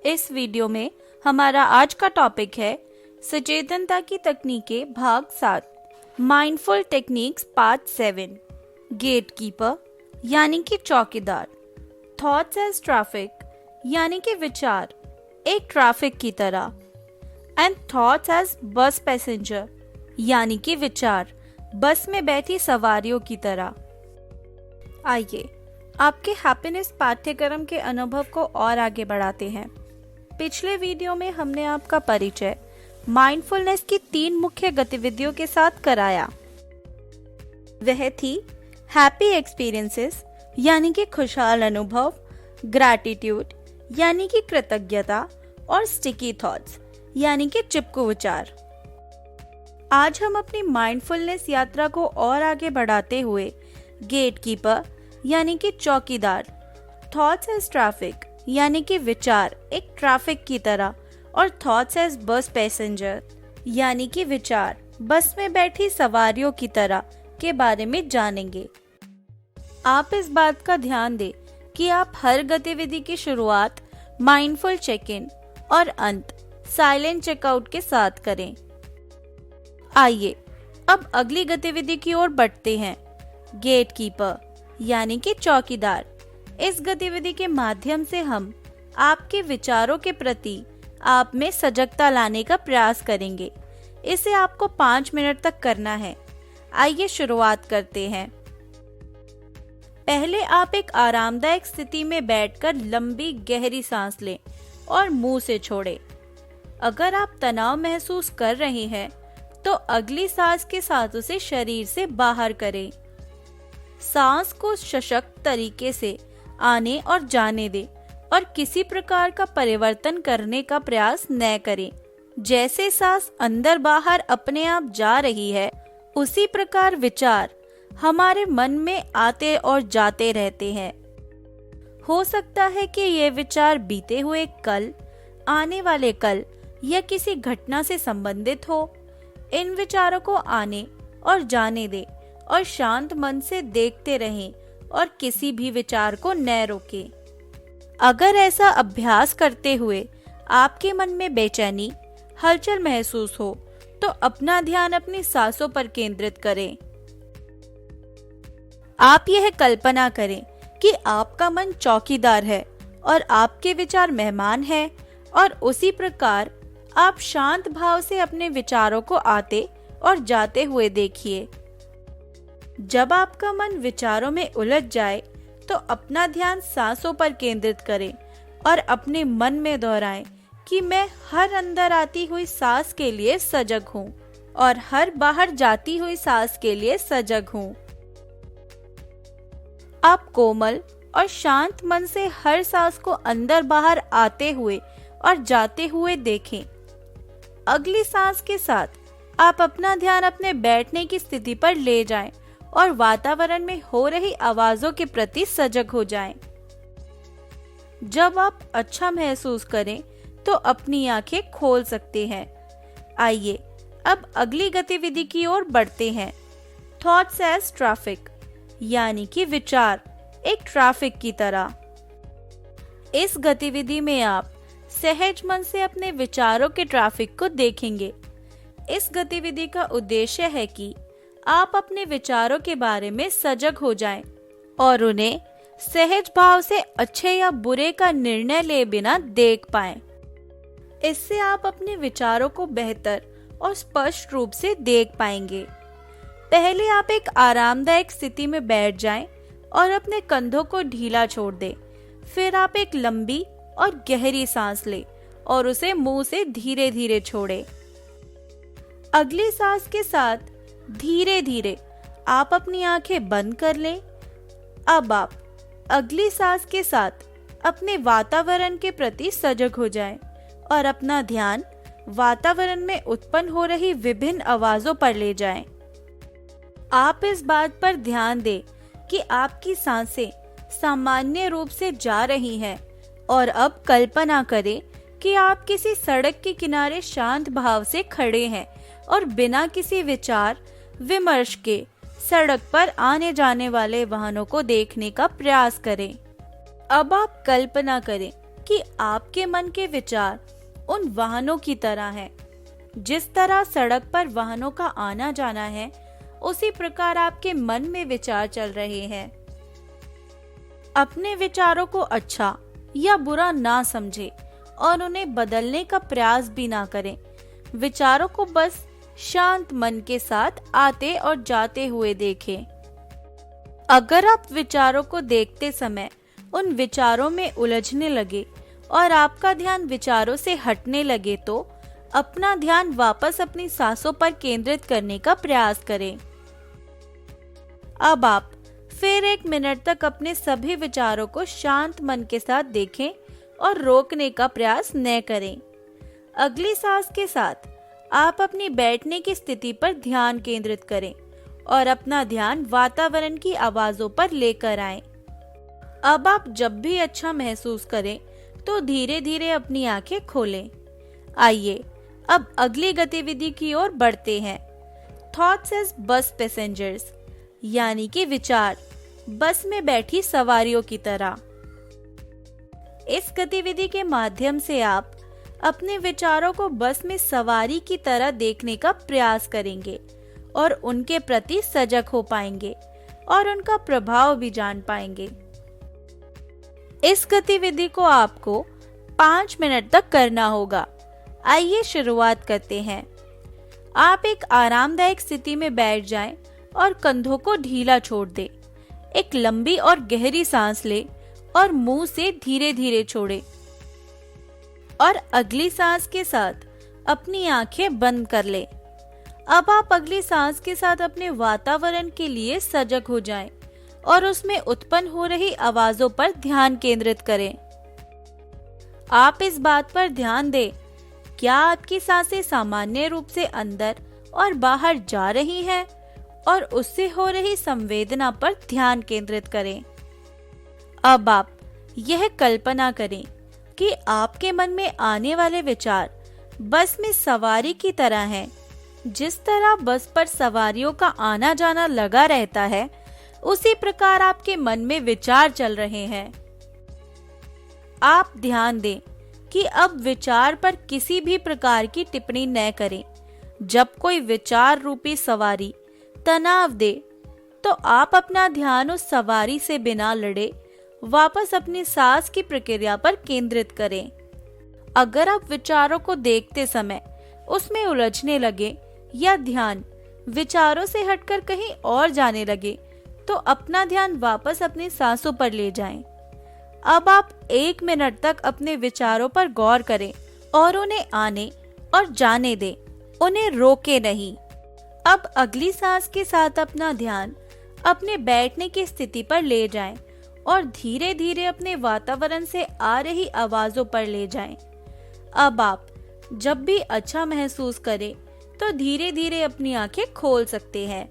इस वीडियो में हमारा आज का टॉपिक है सचेतनता की तकनीकें भाग 7, माइंडफुल टेक्निक्स पार्ट 7। गेटकीपर यानी कि चौकीदार, थॉट्स एज ट्रैफिक यानी कि विचार एक ट्रैफिक की तरह, एंड थॉट्स एज बस पैसेंजर यानी कि विचार बस में बैठी सवारियों की तरह। आइए आपके हैप्पीनेस पाठ्यक्रम के अनुभव को और आगे बढ़ाते हैं। पिछले वीडियो में हमने आपका परिचय माइंडफुलनेस की 3 मुख्य गतिविधियों के साथ कराया। वह थी हैप्पी एक्सपीरियंसेस यानी कि खुशहाल अनुभव, ग्रैटिट्यूड यानी कि कृतज्ञता और स्टिकी थॉट्स यानी कि चिपकू विचार। आज हम अपनी माइंडफुलनेस यात्रा को और आगे बढ़ाते हुए गेटकीपर यानी कि चौकीदार, थॉट्स एज ट्रैफिक यानी कि विचार एक ट्रैफिक की तरह और थॉट्स एज बस पैसेंजर यानी कि विचार बस में बैठी सवारियों की तरह के बारे में जानेंगे। आप इस बात का ध्यान दें कि आप हर गतिविधि की शुरुआत माइंडफुल चेक इन और अंत साइलेंट चेकआउट के साथ करें। आइए अब अगली गतिविधि की ओर बढ़ते हैं। गेटकीपर यानी कि चौकीदार। इस गतिविधि के माध्यम से हम आपके विचारों के प्रति आप में सजगता लाने का प्रयास करेंगे। इसे आपको 5 मिनट तक करना है। आइए शुरुआत करते हैं। पहले आप एक आरामदायक स्थिति में बैठकर लंबी गहरी सांस लें और मुंह से छोड़ें। अगर आप तनाव महसूस कर रहे हैं तो अगली सांस के साथ उसे शरीर से बाहर करें। सांस को सशक्त तरीके से आने और जाने दें और किसी प्रकार का परिवर्तन करने का प्रयास न करें। जैसे सांस अंदर बाहर अपने आप जा रही है, उसी प्रकार विचार हमारे मन में आते और जाते रहते हैं। हो सकता है कि ये विचार बीते हुए कल, आने वाले कल या किसी घटना से संबंधित हो। इन विचारों को आने और जाने दें और शांत मन से देखते रहें और किसी भी विचार को न रोकें। अगर ऐसा अभ्यास करते हुए आपके मन में बेचैनी, हलचल महसूस हो तो अपना ध्यान अपनी सांसों पर केंद्रित करें। आप यह कल्पना करें कि आपका मन चौकीदार है और आपके विचार मेहमान हैं, और उसी प्रकार आप शांत भाव से अपने विचारों को आते और जाते हुए देखिए। जब आपका मन विचारों में उलझ जाए तो अपना ध्यान सांसों पर केंद्रित करें और अपने मन में दोहराएं कि मैं हर अंदर आती हुई सांस के लिए सजग हूँ और हर बाहर जाती हुई सांस के लिए सजग हूँ। आप कोमल और शांत मन से हर सांस को अंदर बाहर आते हुए और जाते हुए देखें। अगली सांस के साथ आप अपना ध्यान अपने बैठने की स्थिति पर ले जाएं और वातावरण में हो रही आवाजों के प्रति सजग हो जाएं। जब आप अच्छा महसूस करें तो अपनी आंखें खोल सकते हैं। आइए अब अगली गतिविधि की ओर बढ़ते हैं। थॉट्स एज ट्रैफिक यानी कि विचार एक ट्रैफिक की तरह। इस गतिविधि में आप सहज मन से अपने विचारों के ट्रैफिक को देखेंगे। इस गतिविधि का उद्देश्य है कि आप अपने विचारों के बारे में सजग हो जाएं और उन्हें सहज भाव से अच्छे या बुरे का निर्णय ले बिना देख पाएं। इससे आप अपने विचारों को बेहतर और स्पष्ट रूप से देख पाएंगे। पहले आप एक आरामदायक स्थिति में बैठ जाएं और अपने कंधों को ढीला छोड़ दें। फिर आप एक लंबी और गहरी सांस लें और उसे मुंह से धीरे धीरे छोड़ें। अगली सांस के साथ धीरे धीरे आप अपनी आंखें बंद कर लें। अब आप अगली सांस के साथ अपने वातावरण के प्रति सजग हो जाएं और अपना ध्यान वातावरण में उत्पन्न हो रही विभिन्न आवाजों पर ले जाएं। आप इस बात पर ध्यान दें कि आपकी सांसें सामान्य रूप से जा रही हैं, और अब कल्पना करें कि आप किसी सड़क के किनारे शांत भाव से खड़े हैं और बिना किसी विचार विमर्श के सड़क पर आने जाने वाले वाहनों को देखने का प्रयास करें। अब आप कल्पना करें कि आपके मन के विचार उन वाहनों की तरह हैं। जिस तरह सड़क पर वाहनों का आना जाना है, उसी प्रकार आपके मन में विचार चल रहे हैं। अपने विचारों को अच्छा या बुरा ना समझे और उन्हें बदलने का प्रयास भी ना करें। विचारों को बस शांत मन के साथ आते और जाते हुए देखें। अगर आप विचारों को देखते समय उन विचारों में उलझने लगे और आपका ध्यान विचारों से हटने लगे, तो अपना ध्यान वापस अपनी सांसों पर केंद्रित करने का प्रयास करें। अब आप फिर 1 मिनट तक अपने सभी विचारों को शांत मन के साथ देखें और रोकने का प्रयास न करें। अगली सांस के साथ आप अपनी बैठने की स्थिति पर ध्यान केंद्रित करें और अपना ध्यान वातावरण की आवाजों पर लेकर आएं। अब आप जब भी अच्छा महसूस करें तो धीरे धीरे अपनी आंखें खोलें। आइए अब अगली गतिविधि की ओर बढ़ते हैं। थॉट्स एज बस पैसेंजर्स, यानी कि विचार बस में बैठी सवारियों की तरह। इस गतिविधि के माध्यम से आप अपने विचारों को बस में सवारी की तरह देखने का प्रयास करेंगे और उनके प्रति सजग हो पाएंगे और उनका प्रभाव भी जान पाएंगे। इस गतिविधि को आपको 5 मिनट तक करना होगा। आइए शुरुआत करते हैं। आप एक आरामदायक स्थिति में बैठ जाएं और कंधों को ढीला छोड़ दें। एक लंबी और गहरी सांस लें और मुंह से धीरे धीरे छोड़ें। और अगली सांस के साथ अपनी आंखें बंद कर लें। अब आप अगली सांस के साथ अपने वातावरण के लिए सजग हो जाएं और उसमें उत्पन्न हो रही आवाजों पर ध्यान केंद्रित करें। आप इस बात पर ध्यान दें, क्या आपकी सांसें सामान्य रूप से अंदर और बाहर जा रही हैं, और उससे हो रही संवेदना पर ध्यान केंद्रित करें। अब आप यह कल्पना करें कि आपके मन में आने वाले विचार बस में सवारी की तरह हैं। जिस तरह बस पर सवारियों का आना जाना लगा रहता है, उसी प्रकार आपके मन में विचार चल रहे हैं। आप ध्यान दें कि अब विचार पर किसी भी प्रकार की टिप्पणी न करें। जब कोई विचार रूपी सवारी तनाव दे, तो आप अपना ध्यान उस सवारी से बिना लड़े वापस अपनी सांस की प्रक्रिया पर केंद्रित करें। अगर आप विचारों को देखते समय उसमें उलझने लगे या ध्यान विचारों से हटकर कहीं और जाने लगे, तो अपना ध्यान वापस अपनी सांसों पर ले जाएं। अब आप 1 मिनट तक अपने विचारों पर गौर करें और उन्हें आने और जाने दें, उन्हें रोके नहीं। अब अगली सांस के साथ अपना ध्यान अपने बैठने की स्थिति पर ले जाएं और धीरे धीरे अपने वातावरण से आ रही आवाजों पर ले जाएं। अब आप जब भी अच्छा महसूस करें तो धीरे धीरे अपनी आंखें खोल सकते हैं।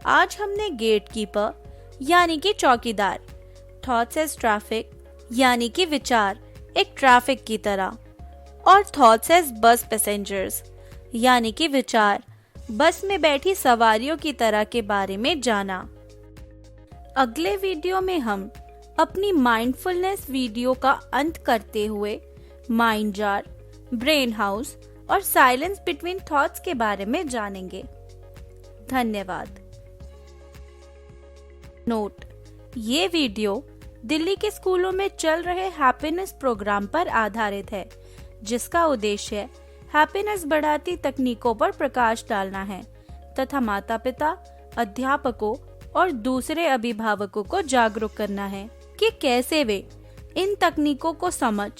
आज हमने गेटकीपर यानी कि चौकीदार, थॉट्स एज ट्रैफिक यानी कि विचार एक ट्रैफिक की तरह, और थॉट्स एज बस पैसेंजर्स यानी कि विचार बस में बैठी सवारियों की तरह के बारे में जाना। अगले वीडियो में हम अपनी माइंडफुलनेस वीडियो का अंत करते हुए माइंड जार, ब्रेन हाउस और साइलेंस बिटवीन थॉट्स के बारे में जानेंगे। धन्यवाद। नोट: ये वीडियो दिल्ली के स्कूलों में चल रहे हैप्पीनेस प्रोग्राम पर आधारित है, जिसका उद्देश्य हैप्पीनेस बढ़ाती तकनीकों पर प्रकाश डालना है तथा माता-पिता, अध्यापकों और दूसरे अभिभावकों को जागरूक करना है कि कैसे वे इन तकनीकों को समझ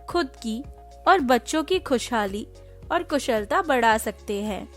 खुद की और बच्चों की खुशहाली और कुशलता बढ़ा सकते हैं।